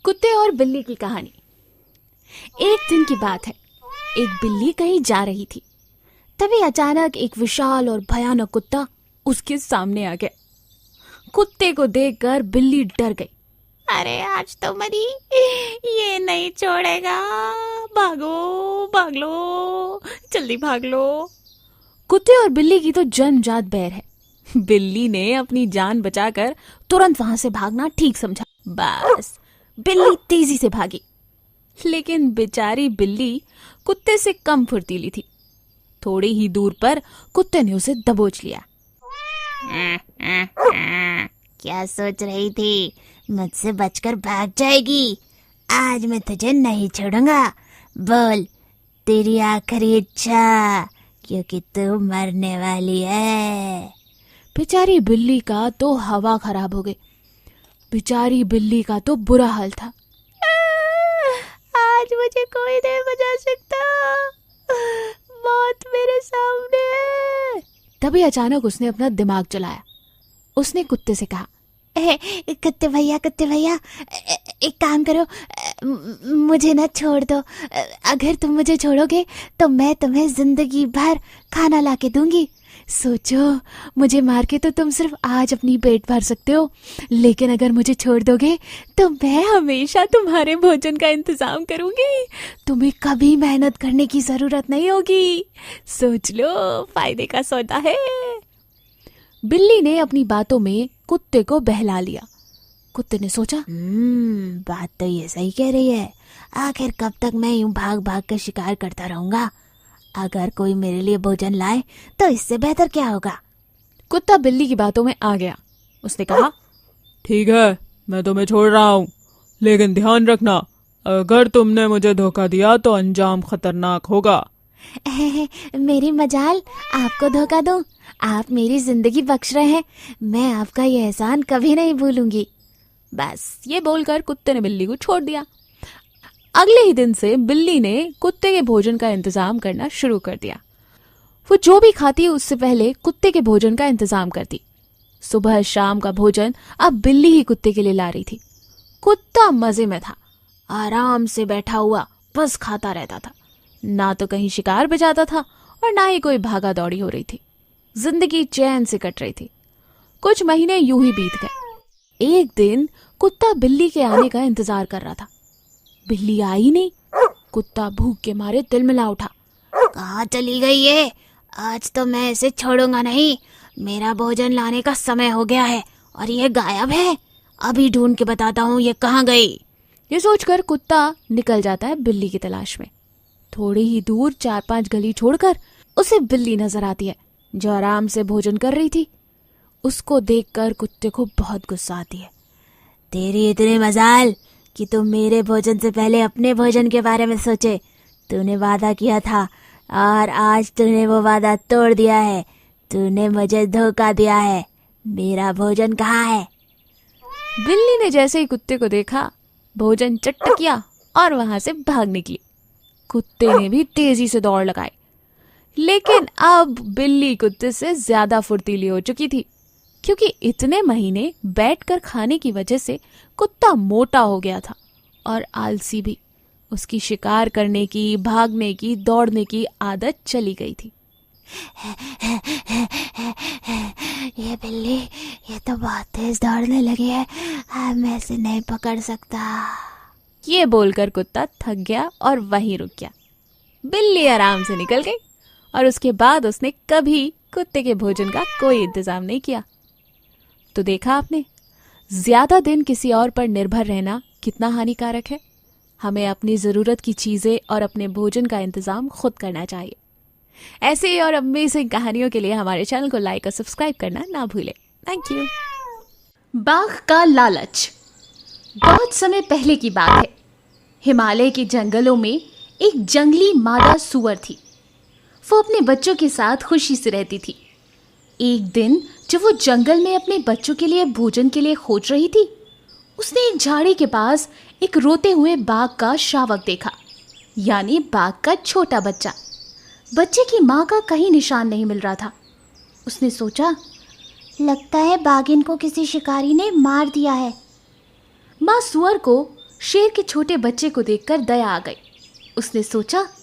कुत्ते और बिल्ली की कहानी। एक दिन की बात है, एक बिल्ली कहीं जा रही थी। तभी अचानक एक विशाल और भयानक कुत्ता उसके सामने आ गया। कुत्ते को देखकर बिल्ली डर गई। अरे आज तो मरी, ये नहीं छोड़ेगा, भागो भाग लो, जल्दी भाग लो। कुत्ते और बिल्ली की तो जन्मजात बैर है। बिल्ली ने अपनी जान बचाकर तुरंत वहां से भागना ठीक समझा। बस बिल्ली तेजी से भागी, लेकिन बेचारी बिल्ली कुत्ते से कम फुर्तीली थी। थोड़ी ही दूर पर कुत्ते ने उसे दबोच लिया। क्या सोच रही थी, मुझसे बचकर भाग जाएगी? आज मैं तुझे नहीं छोड़ूंगा। बोल तेरी आखिरी इच्छा, क्योंकि तू मरने वाली है। बेचारी बिल्ली का तो हवा खराब हो गई। बेचारी बिल्ली का तो बुरा हाल था। आज मुझे कोई नहीं बचा सकता, मौत मेरे सामने है। तभी अचानक उसने अपना दिमाग चलाया। उसने कुत्ते से कहा, कुत्ते भैया एक काम करो, मुझे ना छोड़ दो। अगर तुम मुझे छोड़ोगे तो मैं तुम्हें जिंदगी भर खाना ला के दूंगी। सोचो, मुझे मार के तो तुम सिर्फ आज अपनी पेट भर सकते हो, लेकिन अगर मुझे छोड़ दोगे तो मैं हमेशा तुम्हारे भोजन का इंतजाम करूंगी। तुम्हें कभी मेहनत करने की जरूरत नहीं होगी। सोच लो, फायदे का सौदा है। बिल्ली ने अपनी बातों में कुत्ते को बहला लिया। कुत्ते ने सोचा, बात तो ये सही कह रही है। आखिर कब तक मैं यूं भाग भाग कर शिकार करता रहूंगा? अगर कोई मेरे लिए भोजन लाए तो इससे बेहतर क्या होगा। कुत्ता बिल्ली की बातों में आ गया। उसने कहा, ठीक है, मैं तुम्हें छोड़ रहा हूँ, लेकिन ध्यान रखना, अगर तुमने मुझे धोखा दिया तो अंजाम खतरनाक होगा। मेरी मजाल, आपको धोखा दूं? आप मेरी जिंदगी बख्श रहे हैं, मैं आपका ये एहसान कभी नहीं भूलूंगी। बस ये बोलकर कुत्ते ने बिल्ली को छोड़ दिया। अगले ही दिन से बिल्ली ने कुत्ते के भोजन का इंतजाम करना शुरू कर दिया। वो जो भी खाती उससे पहले कुत्ते के भोजन का इंतजाम करती। सुबह शाम का भोजन अब बिल्ली ही कुत्ते के लिए ला रही थी। कुत्ता मजे में था, आराम से बैठा हुआ बस खाता रहता था। ना तो कहीं शिकार बजाता था और ना ही कोई भागा दौड़ी हो रही थी। जिंदगी चैन से कट रही थी। कुछ महीने यूं ही बीत गए। एक दिन कुत्ता बिल्ली के आने का इंतजार कर रहा था। बिल्ली आई नहीं। कुत्ता भूख के मारे तिलमिला उठा। कहाँ चली गई ये? आज तो मैं इसे छोड़ूंगा नहीं। मेरा भोजन लाने का समय हो गया है और ये गायब है। अभी ढूंढ के बताता हूँ ये कहाँ गई। ये सोचकर कुत्ता निकल जाता है बिल्ली की तलाश में। थोड़ी ही दूर 4-5 गली छोड़कर उसे बिल्ली नजर आती है, जो आराम से भोजन कर रही थी। उसको देखकर कुत्ते को बहुत गुस्सा आती है। तेरी इतनी मजाल कि तुम मेरे भोजन से पहले अपने भोजन के बारे में सोचे। तूने वादा किया था और आज तूने वो वादा तोड़ दिया है। तूने मुझे धोखा दिया है। मेरा भोजन कहाँ है? बिल्ली ने जैसे ही कुत्ते को देखा, भोजन चट किया और वहां से भाग निकली। कुत्ते ने भी तेजी से दौड़ लगाई, लेकिन अब बिल्ली कुत्ते से ज्यादा फुर्तीली हो चुकी थी, क्योंकि इतने महीने बैठकर खाने की वजह से कुत्ता मोटा हो गया था और आलसी भी। उसकी शिकार करने की, भागने की, दौड़ने की आदत चली गई थी। ये बिल्ली, ये तो बहुत तेज दौड़ने लगी है। अब मैं इसे नहीं पकड़ सकता। ये बोलकर कुत्ता थक गया और वहीं रुक गया। बिल्ली आराम से निकल गई और उसके बाद उसने कभी कुत्ते के भोजन का कोई इंतजाम नहीं किया। तो देखा आपने, ज्यादा दिन किसी और पर निर्भर रहना कितना हानिकारक है। हमें अपनी जरूरत की चीजें और अपने भोजन का इंतजाम खुद करना चाहिए। ऐसे ही और अमेजिंग कहानियों के लिए हमारे चैनल को लाइक और सब्सक्राइब करना ना भूलें। Thank you. बाघ का लालच। बहुत समय पहले की बात है। हिमालय के जंगलों में एक जंगली मादा सूअर थी। वो अपने बच्चों के साथ खुशी से रहती थी। एक दिन जब वो जंगल में अपने बच्चों के लिए भोजन के लिए खोज रही थी, उसने एक झाड़ी के पास एक रोते हुए बाघ का शावक देखा, यानी बाघ का छोटा बच्चा। बच्चे की माँ का कहीं निशान नहीं मिल रहा था। उसने सोचा, लगता है बाघिन को किसी शिकारी ने मार दिया है। माँ सूअर को शेर के छोटे बच्चे को देखकर दया आ गई। उसने सोचा,